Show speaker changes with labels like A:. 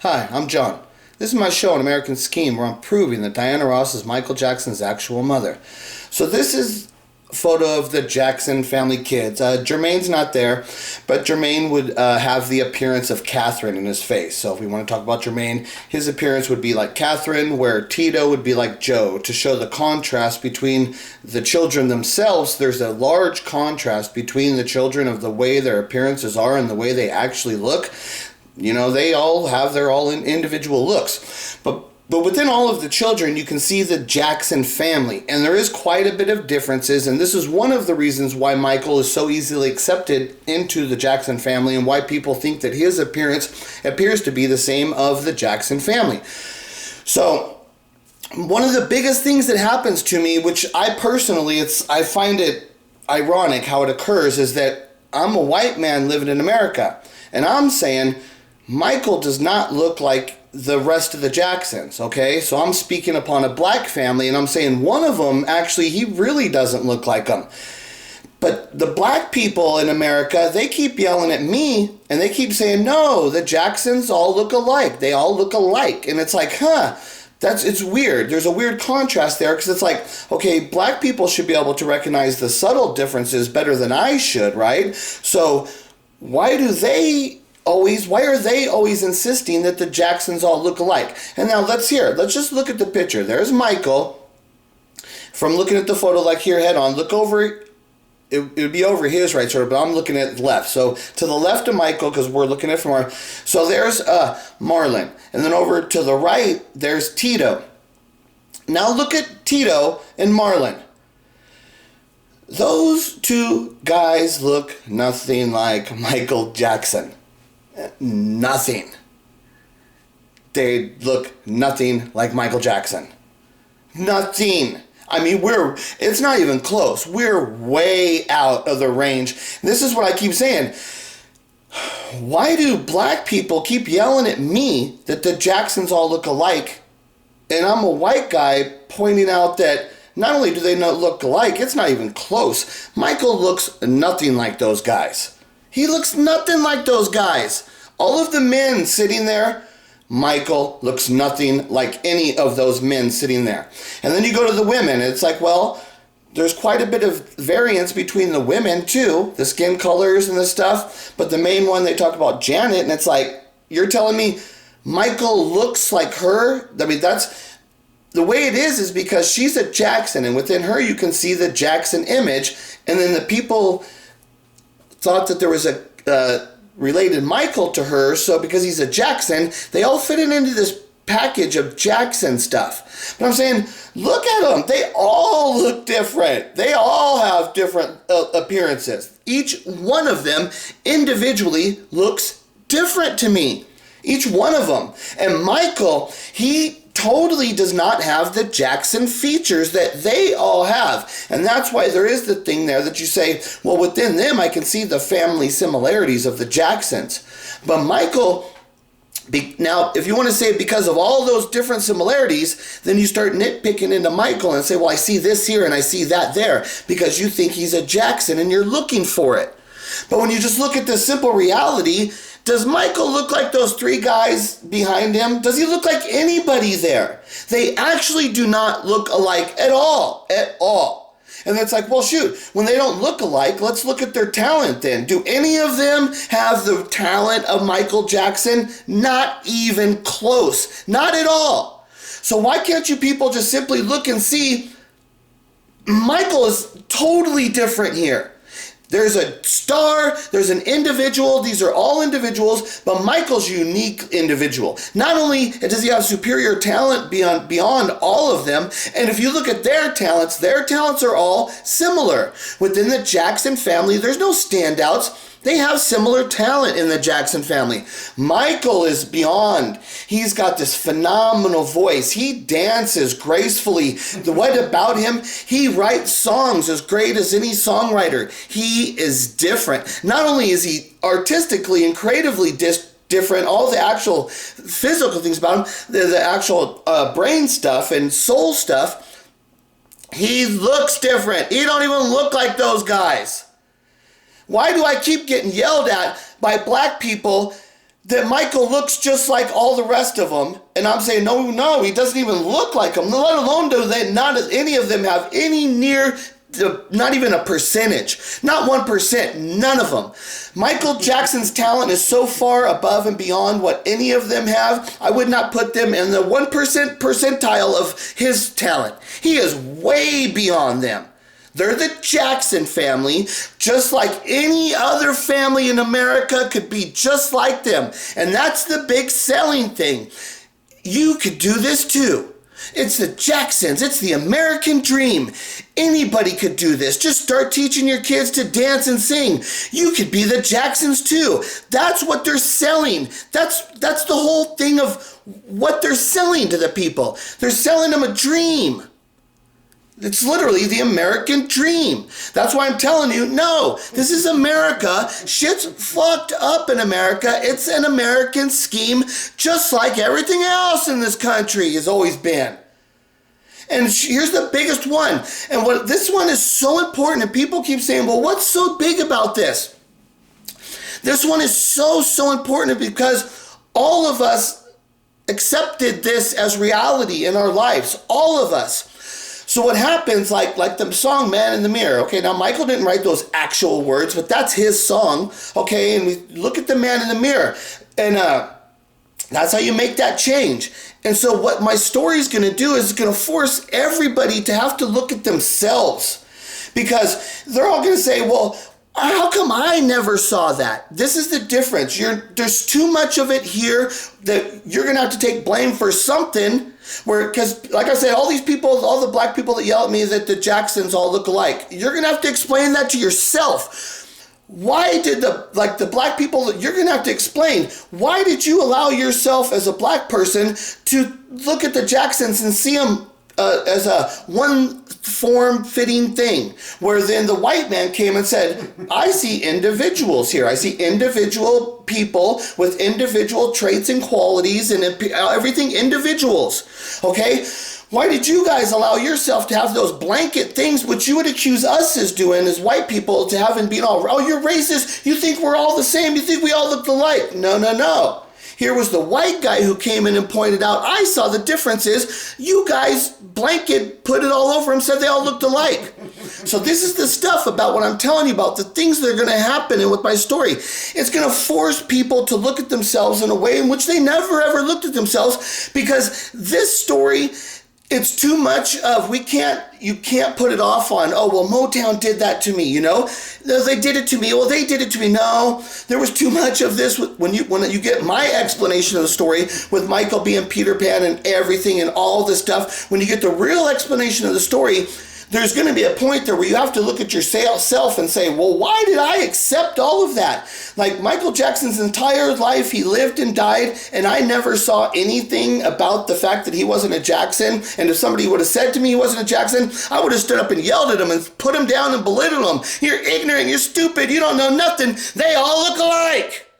A: Hi, I'm John. This is my show, An American Scheme, where I'm proving that Diana Ross is Michael Jackson's actual mother. So this is a photo of the Jackson family kids. Jermaine's not there, but Jermaine would have the appearance of Catherine in his face. So if we want to talk about Jermaine, his appearance would be like Catherine, where Tito would be like Joe. To show the contrast between the children themselves, there's a large contrast between the children of the way their appearances are and the way they actually look. You know, they all have their individual looks. But within all of the children, you can see the Jackson family. And there is quite a bit of differences. And this is one of the reasons why Michael is so easily accepted into the Jackson family and why people think that his appearance appears to be the same of the Jackson family. So one of the biggest things that happens to me, which I personally, I find it ironic how it occurs, is that I'm a white man living in America. And I'm saying Michael does not look like the rest of the Jacksons, okay? So I'm speaking upon a black family, and I'm saying one of them, actually, he really doesn't look like them. But the black people in America, they keep yelling at me, and they keep saying, no, the Jacksons all look alike. They all look alike. And it's like, it's weird. There's a weird contrast there, because it's like, okay, black people should be able to recognize the subtle differences better than I should, right? So why are they always insisting that the Jacksons all look alike? And now let's just look at the picture. There's Michael. From looking at the photo, like here, head on, look over, it would be over his right shoulder, but I'm looking at the left. So to the left of Michael, because we're looking at from our, so there's Marlon. And then over to the right, there's Tito. Now look at Tito and Marlon. Those two guys look nothing like Michael Jackson. Nothing. They look nothing like Michael Jackson. Nothing. I mean, it's not even close. We're way out of the range. This is what I keep saying. Why do black people keep yelling at me that the Jacksons all look alike? And I'm a white guy pointing out that not only do they not look alike, it's not even close. Michael looks nothing like those guys. He looks nothing like those guys. All of the men sitting there, Michael looks nothing like any of those men sitting there. And then you go to the women, and it's like, well, there's quite a bit of variance between the women too, the skin colors and the stuff. But the main one, they talk about Janet, and it's like, you're telling me Michael looks like her? I mean, that's the way it is because she's a Jackson, and within her you can see the Jackson image. And then the people thought that there was a related Michael to her, so because he's a Jackson, they all fit it into this package of Jackson stuff. But I'm saying, look at them. They all look different. They all have different appearances. Each one of them individually looks different to me. Each one of them. And Michael, he totally does not have the Jackson features that they all have. And that's why there is the thing there that you say, well, within them I can see the family similarities of the Jacksons. But Michael, now if you want to say because of all those different similarities, then you start nitpicking into Michael and say, well, I see this here and I see that there, because you think he's a Jackson and you're looking for it. But when you just look at the simple reality, does Michael look like those three guys behind him? Does he look like anybody there? They actually do not look alike at all. At all. And it's like, well, shoot, when they don't look alike, let's look at their talent then. Do any of them have the talent of Michael Jackson? Not even close. Not at all. So why can't you people just simply look and see Michael is totally different here? There's a star, there's an individual, these are all individuals, but Michael's a unique individual. Not only does he have superior talent beyond all of them, and if you look at their talents are all similar. Within the Jackson family, there's no standouts. They have similar talent in the Jackson family. Michael is beyond. He's got this phenomenal voice. He dances gracefully. What about him? He writes songs as great as any songwriter. He is different. Not only is he artistically and creatively different, all the actual physical things about him, the actual brain stuff and soul stuff, he looks different. He don't even look like those guys. Why do I keep getting yelled at by black people that Michael looks just like all the rest of them. And I'm saying, no, he doesn't even look like them. Let alone do they, not any of them have any near, not even a percentage. Not 1%, none of them. Michael Jackson's talent is so far above and beyond what any of them have. I would not put them in the 1% percentile of his talent. He is way beyond them. They're the Jackson family, just like any other family in America could be just like them. And that's the big selling thing. You could do this too. It's the Jacksons. It's the American dream. Anybody could do this. Just start teaching your kids to dance and sing. You could be the Jacksons too. That's what they're selling. That's the whole thing of what they're selling to the people. They're selling them a dream. It's literally the American dream. That's why I'm telling you, no, this is America. Shit's fucked up in America. It's an American scheme, just like everything else in this country has always been. And here's the biggest one. And what this one is so important, and people keep saying, well, what's so big about this? This one is so important because all of us accepted this as reality in our lives. All of us. So what happens, like the song Man in the Mirror, okay, now Michael didn't write those actual words, but that's his song, okay, and we look at the man in the mirror, and that's how you make that change. And so what my story is going to do is going to force everybody to have to look at themselves, because they're all going to say, well, how come I never saw that? This is the difference. There's too much of it here that you're going to have to take blame for something. Because, like I said, all these people, all the black people that yell at me that the Jacksons all look alike, you're going to have to explain that to yourself. Why did the black people, you're going to have to explain, why did you allow yourself as a black person to look at the Jacksons and see them as a one form fitting thing, where then the white man came and said, I see individuals here. I see individual people with individual traits and qualities and everything individuals. Okay? Why did you guys allow yourself to have those blanket things which you would accuse us as doing as white people to have and being all, oh, you're racist. You think we're all the same. You think we all look alike. No. Here was the white guy who came in and pointed out, I saw the differences. You guys blanket put it all over him, said they all looked alike. So this is the stuff about what I'm telling you about, the things that are going to happen and with my story. It's going to force people to look at themselves in a way in which they never ever looked at themselves, because this story, it's too much of, you can't put it off on, oh, well, Motown did that to me, No, they did it to me. Well, they did it to me. No, there was too much of this. When you get my explanation of the story with Michael being Peter Pan and everything and all this stuff, when you get the real explanation of the story, there's going to be a point there where you have to look at yourself and say, well, why did I accept all of that? Like Michael Jackson's entire life, he lived and died, and I never saw anything about the fact that he wasn't a Jackson. And if somebody would have said to me he wasn't a Jackson, I would have stood up and yelled at him and put him down and belittled him. You're ignorant, you're stupid, you don't know nothing. They all look alike.